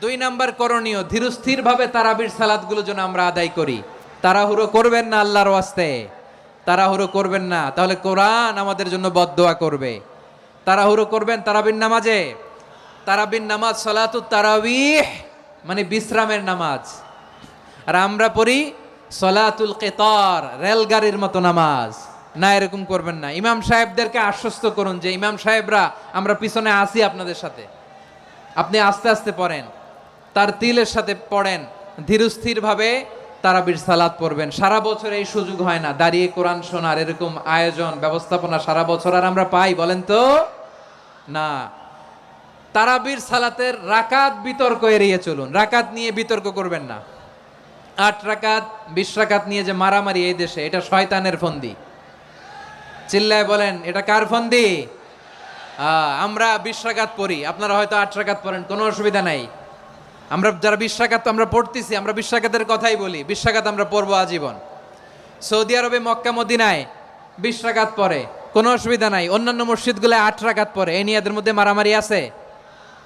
দুই নাম্বার করণীয়, ধীরস্থির ভাবে তারাবির সালাতগুলো যেন আমরা আদায় করি। তাড়াহুড়ো করবেন না আল্লাহর ওয়াস্তে, তাড়াহুড়ো করবেন না, তাহলে কোরআন আমাদের জন্য বদদোয়া করবে। তাড়াহুড়ো করবেন তারাবির নামাজে। তারাবির নামাজ সালাতুত তারাবিহ মানে বিশ্রামের নামাজ, আর আমরা পড়ি সলাতুল কিতার, রেলগাড়ির মতো নামাজ। না, এরকম করবেন না। ইমাম সাহেবদেরকে আশ্বস্ত করুন যে ইমাম সাহেবরা আমরা পিছনে আসি আপনাদের সাথে, আপনি আস্তে আস্তে পড়েন, তার তিলের সাথে পড়েন, ধীরস্থির ভাবে তারাবির সালাত পড়বেন। সারা বছর এই সুযোগ হয় না দাঁড়িয়ে কোরআন শোনার, এরকম আয়োজন ব্যবস্থাপনা সারা বছর আর আমরা পাই বলেন তো না। তারাবির সালাতের রাকাত বিতর্ক এড়িয়ে চলুন, রাকাত নিয়ে বিতর্ক করবেন না। 8 রাকাত 20 রাকাত নিয়ে যে মারামারি এই দেশে, এটা শয়তানের ফন্দি। চিল্লায় বলেন এটা কার ফন্দি? আমরা 20 রাকাত পড়ি, আপনারা হয়তো 8 রাকাত পড়েন, কোনো অসুবিধা নাই। আমরা যারা 20 রাকাত আমরা পড়তেছি, আমরা 20 রাকাতের কথাই বলি, 20 রাকাত আমরা পড়বো আজীবন। সৌদি আরবে মক্কা মদিনায় 20 রাকাত পড়ে, কোনো অসুবিধা নাই। অন্যান্য মসজিদগুলোয় 8 রাকাত পড়ে, এই নিয়ে এদের মধ্যে মারামারি আছে?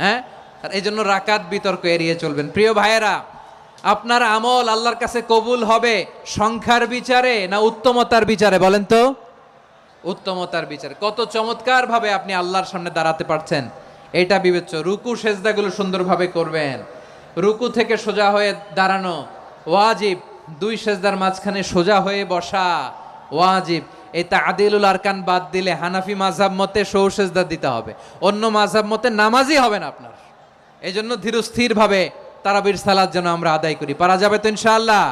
হ্যাঁ, আর এই জন্য রাকাত বিতর্ক এড়িয়ে চলবেন। প্রিয় ভাইয়েরা, আপনার আমল আল্লাহর কাছে কবুল হবে সংখ্যার বিচারে না উত্তমতার বিচারে বলেন তো? উত্তমতার বিচারে। কত চমৎকার ভাবে আপনি আল্লাহর সামনে দাঁড়াতে পারছেন এটা বিবেচ্য। রুকু সেজদাগুলো সুন্দরভাবে করবেন, রুকু থেকে সোজা হয়ে দাঁড়ানো ওয়াজিব, 2 সেজদার মাঝখানে সোজা হয়ে বসা ওয়াজিব। এই তাদিলুল আরকান বাদ দিলে হানাফি মাযহাব মতে সৌ সেজদা দিতে হবে, অন্য মাযহাব মতে নামাজই হবে না আপনার। এই জন্য ধীরস্থির ভাবে তারাবির সালাত যেন আমরা আদায় করি। পারা যাবে তো ইনশাআল্লাহ?